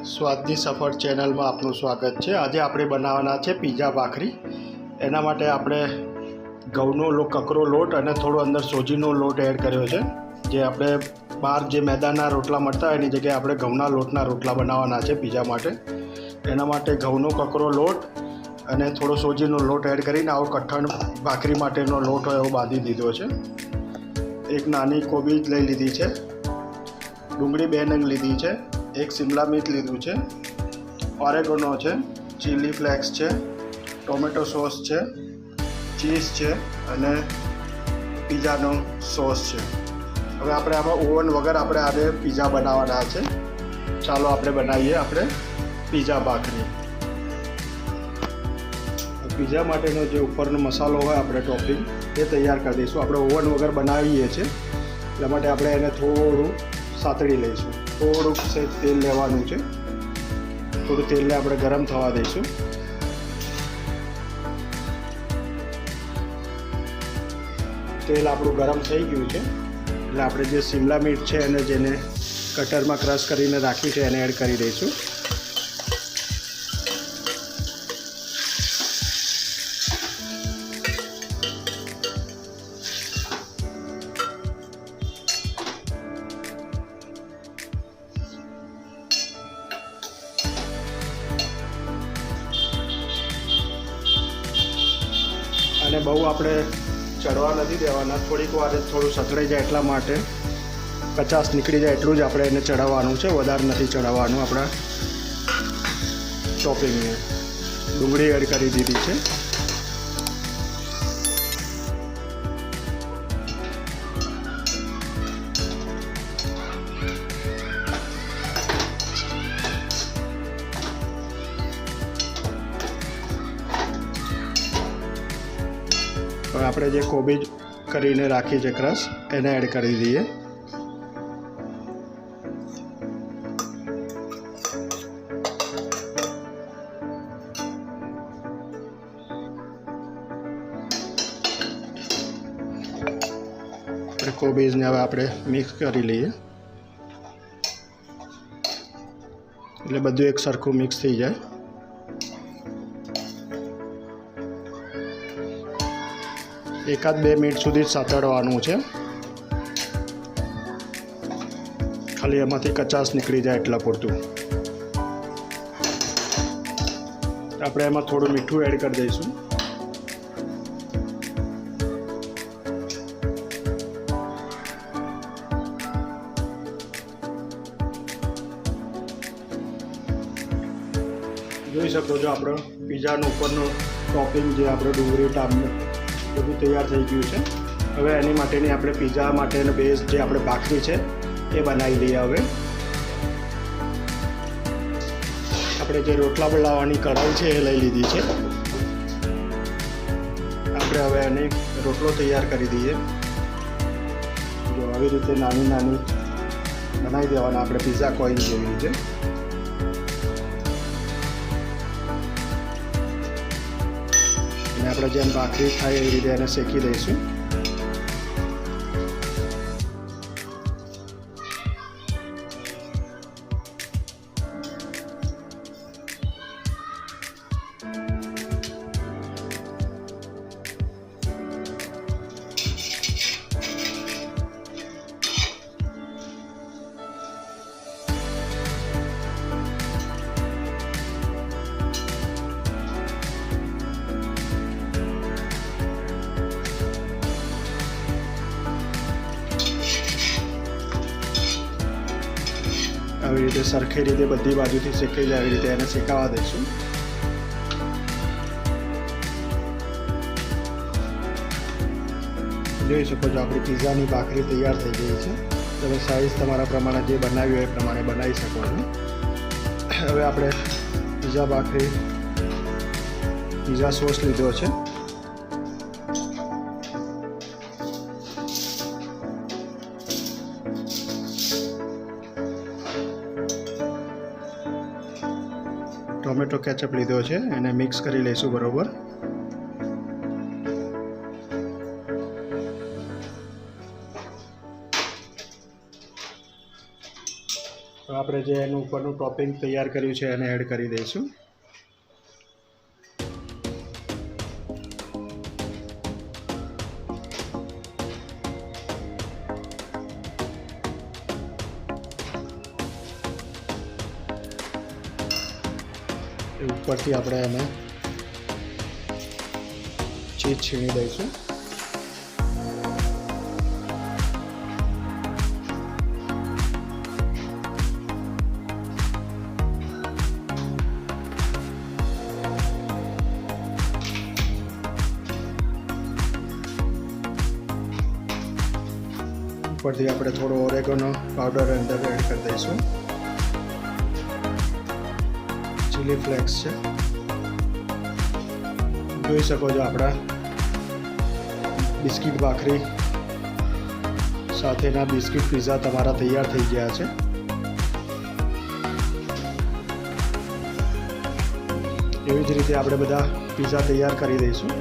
સ્વાદની સફર ચેનલમાં આપનું સ્વાગત છે। આજે આપણે બનાવવાના છે પીઝા ભાખરી। એના માટે આપણે ઘઉંનો કકરો લોટ અને થોડો અંદર સોજીનો લોટ એડ કર્યો છે। જે આપણે બહાર જે મેદાના રોટલા મળતા હોય એની જગ્યાએ આપણે ઘઉંના લોટના રોટલા બનાવવાના છે પીઝા માટે। એના માટે ઘઉંનો કકરો લોટ અને થોડો સોજીનો લોટ એડ કરીને આવો કઠણ ભાખરી માટેનો લોટ હોય એવો બાંધી દીધો છે। એક નાની કોબીજ લઈ લીધી છે, ડુંગળી 2 નંગ લીધી છે, एक शिमला मिर्च लीधुं छे, ऑरेगनो है, चिली फ्लेक्स है, टोमेटो सॉस है, चीज है अने पीज़ानो सॉस है। हवे आपणे आमां ओवन वगर आपणे आने पीज़ा बनाववाना छे। चालो आपणे बनावीए आपणे पीज़ा भाखरी। पीज़ा माटेनो जे उपरनो मसालो होय आपणे टॉपिंग ए तैयार कर दईशुं। आपणे ओवन वगर बनावीए छे એટલા માટે આપણે એને થોડું સાતળી લઈશું। થોડુંક સે તેલ લેવાનું છે, થોડું તેલને આપણે ગરમ થવા દઈશું। તેલ આપણું ગરમ થઈ ગયું છે એટલે આપણે જે શિમલા મિર્ચ છે અને જેને કટરમાં ક્રશ કરીને રાખી છે એને એડ કરી દઈશું। અને બહુ આપણે ચડવા નથી દેવાના, થોડીક વાર થોડું સતળાઈ જાય એટલા માટે કચાશ નીકળી જાય એટલું જ આપણે એને ચડાવવાનું છે, વધારે નથી ચડાવવાનું। આપણા ટોપિંગને ડુંગળી એડ કરી દીધી છે। હવે આપણે જે કોબીજ કરીને રાખી છે ક્રશ એને એડ કરી દઈએ। કોબીજને હવે આપણે મિક્સ કરી લઈએ એટલે બધું એક સરખું મિક્સ થઈ જાય। एकाद 2 मिनिट सुधी सातळवानुं छे, खाली एमांथी कचाश निकली जाए एटला पूरतुं। आपणे एमां थोडुं मीठुं एड करी दईशुं। જોઈ શકો છો આપણો પીઝાનો ઉપરનો ટોપિંગ જે આપણો ડુંગળી ટામેટું બધું તૈયાર થઈ ગયું છે। હવે એની માટેની આપણે પીઝા માટેનો બેઝ જે આપણે ભાખરી છે એ બનાવી લઈએ। હવે આપણે જે રોટલા બનાવવાની કઢાઈ છે એ લઈ લીધી છે। આપણે હવે એને રોટલો તૈયાર કરી દઈએ। જો આવી રીતે નાની નાની બનાવી દેવાના આપણે પીઝા કોઈન જેવી રીતે। આપણે જેમ ભાખરી થાય એ રીતે એને શેકી દઈશું। આવી રીતે સરખી રીતે બધી બાજુથી શેકાઈ જાય એવી રીતે એને શેકાવા દઈશું। જોઈ શકો છો આપણી પીઝાની ભાખરી તૈયાર થઈ ગઈ છે। તમે સાઈઝ તમારા પ્રમાણે જે બનાવી હોય એ પ્રમાણે બનાવી શકો છો। હવે આપણે પીઝા ભાખરી પીઝા સોસ લીધો છે, टोमेटो केचप लीधो है, एने मिक्स करी लईशुं बरोबर। तो આપણે જે એનું ઉપરનું ટોપિંગ તૈયાર કર્યું છે એને એડ કરી દઈશું. ઉપરથી આપણે એને ચીઝ છીણી દઈશું. ઉપરથી આપણે થોડો ઓરેગોનો પાવડર અંદર એડ કરી દઈશું. ચીલી ફ્લેક્સ છે. જોઈ શકો છો આપણા બિસ્કિટ ભાખરી સાથેના બિસ્કિટ પીઝા તમારા તૈયાર થઈ ગયા છે. એવી જ રીતે આપણે બધા પીઝા તૈયાર કરી દઈશું.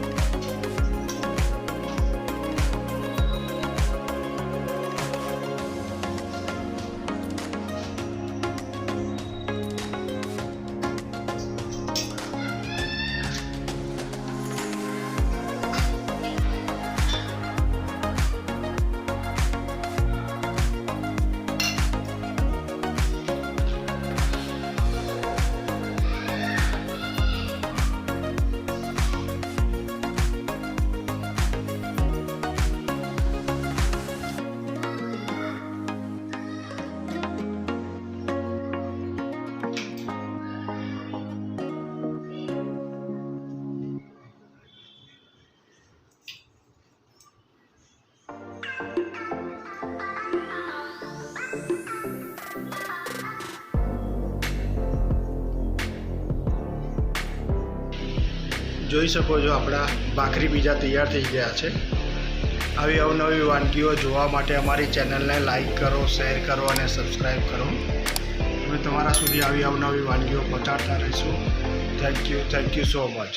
જોઈ શકો છો આપણા ભાખરી પીઝા તૈયાર થઈ ગયા છે. આવી અવનવી વાનગીઓ જોવા માટે અમારી ચેનલને લાઈક કરો, શેર કરો અને સબસ્ક્રાઈબ કરો. અમે તમારા સુધી આવી અવનવી વાનગીઓ પહોંચાડતા રહીશું. Thank you so much.